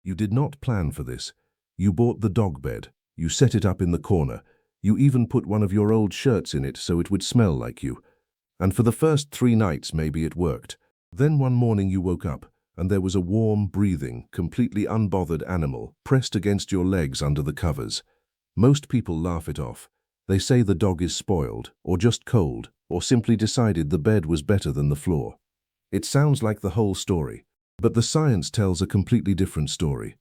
You did not plan for this. You bought the dog bed. You set it up in the corner. You even put one of your old shirts in it so it would smell like you. And for the first 3 nights maybe it worked. Then one morning you woke up, and there was a warm, breathing, completely unbothered animal pressed against your legs under the covers. Most people laugh it off. They say the dog is spoiled, or just cold, or simply decided the bed was better than the floor. It sounds like the whole story, but the science tells a completely different story.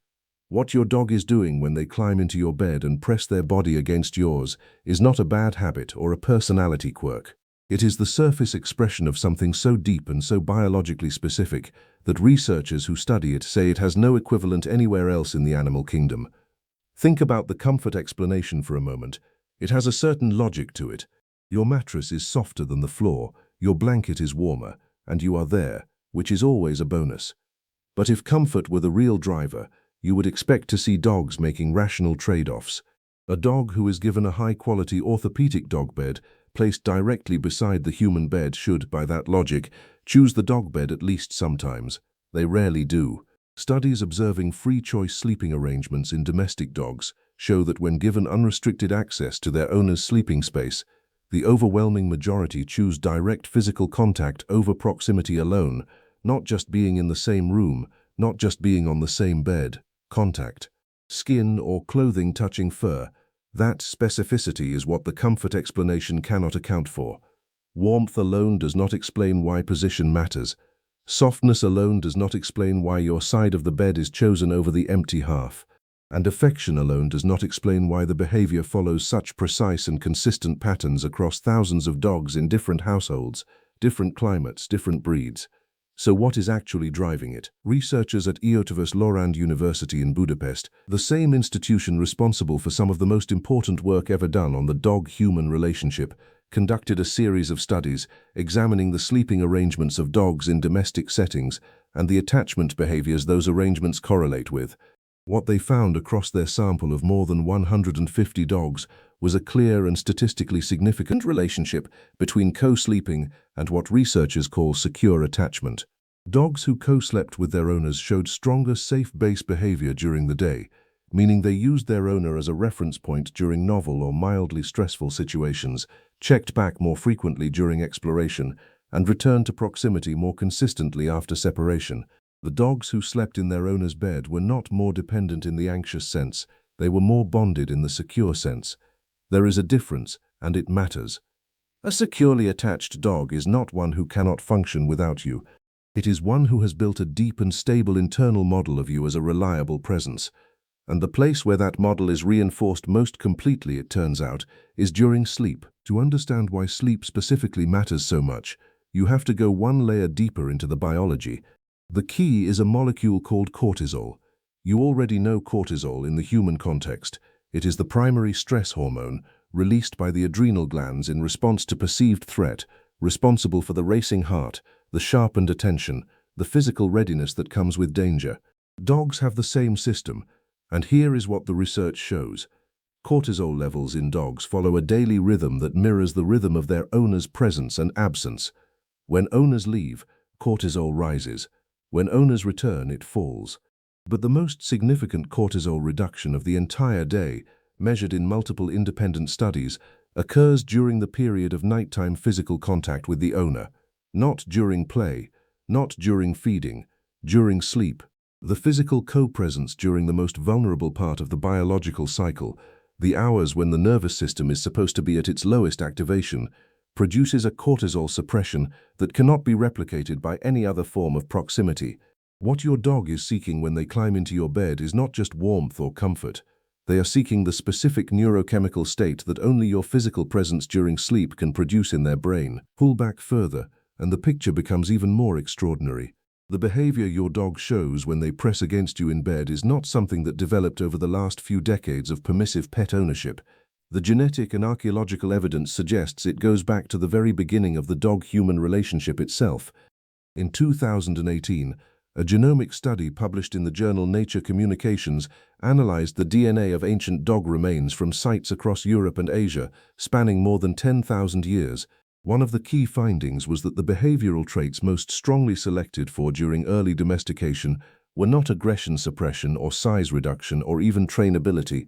What your dog is doing when they climb into your bed and press their body against yours is not a bad habit or a personality quirk. It is the surface expression of something so deep and so biologically specific that researchers who study it say it has no equivalent anywhere else in the animal kingdom. Think about the comfort explanation for a moment. It has a certain logic to it. Your mattress is softer than the floor, your blanket is warmer, and you are there, which is always a bonus. But if comfort were the real driver, you would expect to see dogs making rational trade-offs. A dog who is given a high-quality orthopedic dog bed placed directly beside the human bed should, by that logic, choose the dog bed at least sometimes. They rarely do. Studies observing free-choice sleeping arrangements in domestic dogs show that when given unrestricted access to their owner's sleeping space, the overwhelming majority choose direct physical contact over proximity alone, not just being in the same room, not just being on the same bed. Contact. Skin or clothing touching fur. That specificity is what the comfort explanation cannot account for. Warmth alone does not explain why position matters. Softness alone does not explain why your side of the bed is chosen over the empty half. And affection alone does not explain why the behavior follows such precise and consistent patterns across thousands of dogs in different households, different climates, different breeds. So what is actually driving it? Researchers at Eötvös Loránd University in Budapest, the same institution responsible for some of the most important work ever done on the dog-human relationship, conducted a series of studies examining the sleeping arrangements of dogs in domestic settings and the attachment behaviors those arrangements correlate with. What they found across their sample of more than 150 dogs was a clear and statistically significant relationship between co-sleeping and what researchers call secure attachment. Dogs who co-slept with their owners showed stronger safe base behavior during the day, meaning they used their owner as a reference point during novel or mildly stressful situations, checked back more frequently during exploration, and returned to proximity more consistently after separation. The dogs who slept in their owner's bed were not more dependent in the anxious sense, they were more bonded in the secure sense. There is a difference, and it matters. A securely attached dog is not one who cannot function without you. It is one who has built a deep and stable internal model of you as a reliable presence. And the place where that model is reinforced most completely, it turns out, is during sleep. To understand why sleep specifically matters so much, you have to go one layer deeper into the biology. The key is a molecule called cortisol. You already know cortisol in the human context. It is the primary stress hormone, released by the adrenal glands in response to perceived threat, responsible for the racing heart, the sharpened attention, the physical readiness that comes with danger. Dogs have the same system, and here is what the research shows. Cortisol levels in dogs follow a daily rhythm that mirrors the rhythm of their owner's presence and absence. When owners leave, cortisol rises. When owners return, it falls. But the most significant cortisol reduction of the entire day, measured in multiple independent studies, occurs during the period of nighttime physical contact with the owner. Not during play, not during feeding, during sleep. The physical co-presence during the most vulnerable part of the biological cycle, the hours when the nervous system is supposed to be at its lowest activation, produces a cortisol suppression that cannot be replicated by any other form of proximity. What your dog is seeking when they climb into your bed is not just warmth or comfort. They are seeking the specific neurochemical state that only your physical presence during sleep can produce in their brain. Pull back further, and the picture becomes even more extraordinary. The behavior your dog shows when they press against you in bed is not something that developed over the last few decades of permissive pet ownership. The genetic and archaeological evidence suggests it goes back to the very beginning of the dog-human relationship itself. In 2018, a genomic study published in the journal Nature Communications analyzed the DNA of ancient dog remains from sites across Europe and Asia, spanning more than 10,000 years. One of the key findings was that the behavioral traits most strongly selected for during early domestication were not aggression suppression or size reduction or even trainability.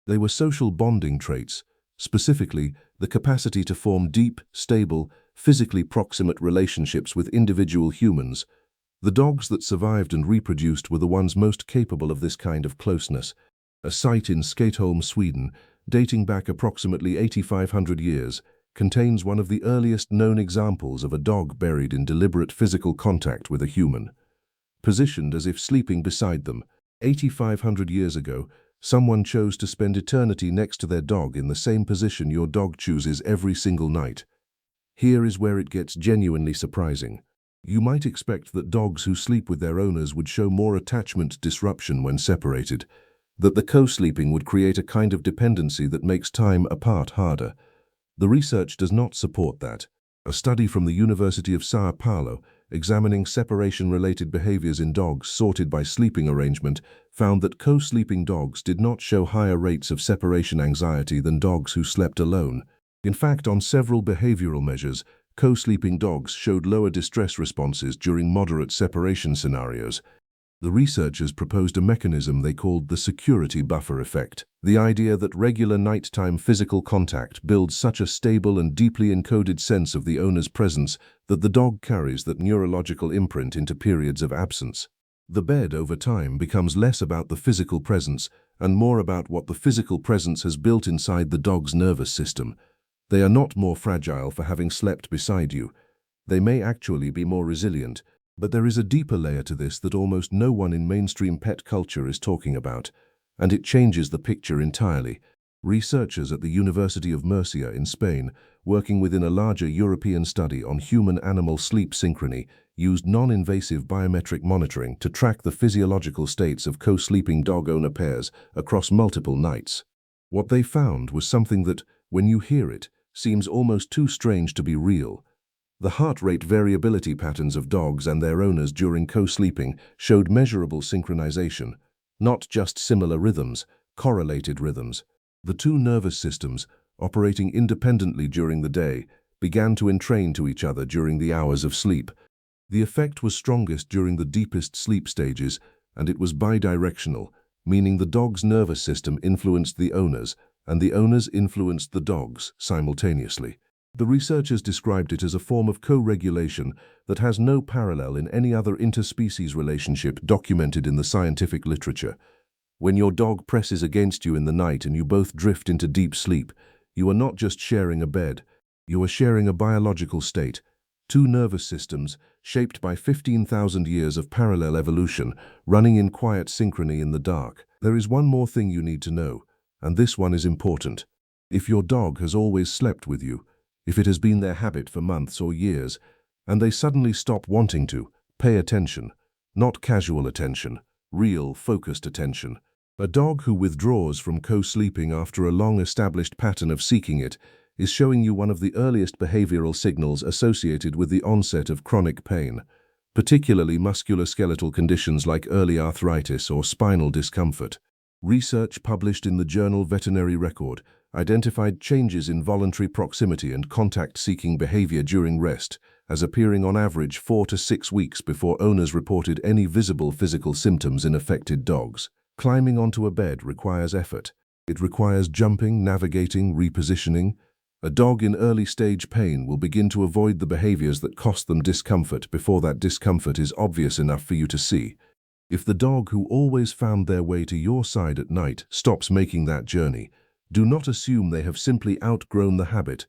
They were social bonding traits, specifically the capacity to form deep, stable, physically proximate relationships with individual humans. The dogs that survived and reproduced were the ones most capable of this kind of closeness. A site in Skatholm, Sweden, dating back approximately 8,500 years, contains one of the earliest known examples of a dog buried in deliberate physical contact with a human. Positioned as if sleeping beside them, 8,500 years ago, someone chose to spend eternity next to their dog in the same position your dog chooses every single night. Here is where it gets genuinely surprising. You might expect that dogs who sleep with their owners would show more attachment disruption when separated, that the co-sleeping would create a kind of dependency that makes time apart harder. The research does not support that. A study from the University of São Paulo, examining separation-related behaviors in dogs sorted by sleeping arrangement, found that co-sleeping dogs did not show higher rates of separation anxiety than dogs who slept alone. In fact, on several behavioral measures, co-sleeping dogs showed lower distress responses during moderate separation scenarios. The researchers proposed a mechanism they called the security buffer effect, the idea that regular nighttime physical contact builds such a stable and deeply encoded sense of the owner's presence that the dog carries that neurological imprint into periods of absence. The bed over time becomes less about the physical presence and more about what the physical presence has built inside the dog's nervous system. They are not more fragile for having slept beside you. They may actually be more resilient, but there is a deeper layer to this that almost no one in mainstream pet culture is talking about, and it changes the picture entirely. Researchers at the University of Murcia in Spain, working within a larger European study on human-animal sleep synchrony, used non-invasive biometric monitoring to track the physiological states of co-sleeping dog-owner pairs across multiple nights. What they found was something that, when you hear it, seems almost too strange to be real. The heart rate variability patterns of dogs and their owners during co-sleeping showed measurable synchronization, not just similar rhythms, correlated rhythms. The two nervous systems, operating independently during the day, began to entrain to each other during the hours of sleep. The effect was strongest during the deepest sleep stages, and it was bidirectional, meaning the dog's nervous system influenced the owners, and the owners influenced the dogs simultaneously. The researchers described it as a form of co-regulation that has no parallel in any other interspecies relationship documented in the scientific literature. When your dog presses against you in the night and you both drift into deep sleep, you are not just sharing a bed, you are sharing a biological state. Two nervous systems, shaped by 15,000 years of parallel evolution, running in quiet synchrony in the dark. There is one more thing you need to know, and this one is important. If your dog has always slept with you, if it has been their habit for months or years, and they suddenly stop wanting to, pay attention. Not casual attention, real, focused attention. A dog who withdraws from co-sleeping after a long-established pattern of seeking it is showing you one of the earliest behavioral signals associated with the onset of chronic pain, particularly musculoskeletal conditions like early arthritis or spinal discomfort. Research published in the journal Veterinary Record identified changes in voluntary proximity and contact-seeking behavior during rest, as appearing on average 4 to 6 weeks before owners reported any visible physical symptoms in affected dogs. Climbing onto a bed requires effort. It requires jumping, navigating, repositioning. A dog in early-stage pain will begin to avoid the behaviors that cost them discomfort before that discomfort is obvious enough for you to see. If the dog who always found their way to your side at night stops making that journey, do not assume they have simply outgrown the habit.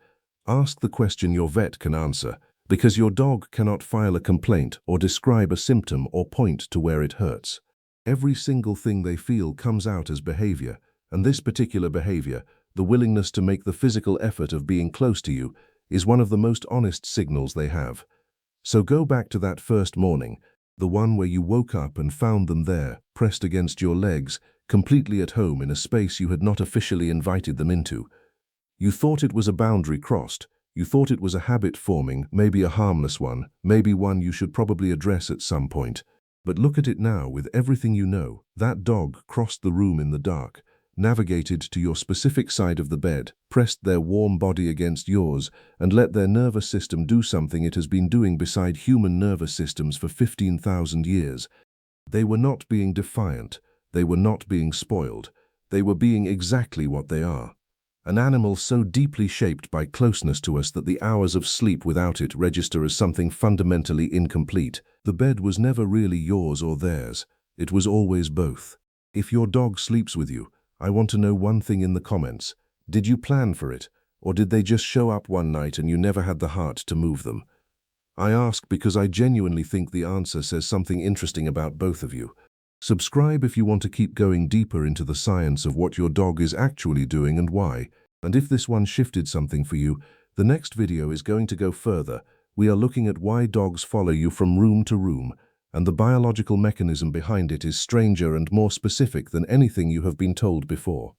Ask the question your vet can answer, because your dog cannot file a complaint or describe a symptom or point to where it hurts. Every single thing they feel comes out as behavior, and this particular behavior, the willingness to make the physical effort of being close to you, is one of the most honest signals they have. So go back to that first morning, the one where you woke up and found them there, pressed against your legs, completely at home in a space you had not officially invited them into. You thought it was a boundary crossed. You thought it was a habit forming, maybe a harmless one, maybe one you should probably address at some point. But look at it now with everything you know. That dog crossed the room in the dark, navigated to your specific side of the bed, pressed their warm body against yours, and let their nervous system do something it has been doing beside human nervous systems for 15,000 years. They were not being defiant. They were not being spoiled. They were being exactly what they are. An animal so deeply shaped by closeness to us that the hours of sleep without it register as something fundamentally incomplete. The bed was never really yours or theirs. It was always both. If your dog sleeps with you, I want to know one thing in the comments. Did you plan for it? Or did they just show up one night and you never had the heart to move them? I ask because I genuinely think the answer says something interesting about both of you. Subscribe if you want to keep going deeper into the science of what your dog is actually doing and why. And if this one shifted something for you, the next video is going to go further. We are looking at why dogs follow you from room to room, and the biological mechanism behind it is stranger and more specific than anything you have been told before.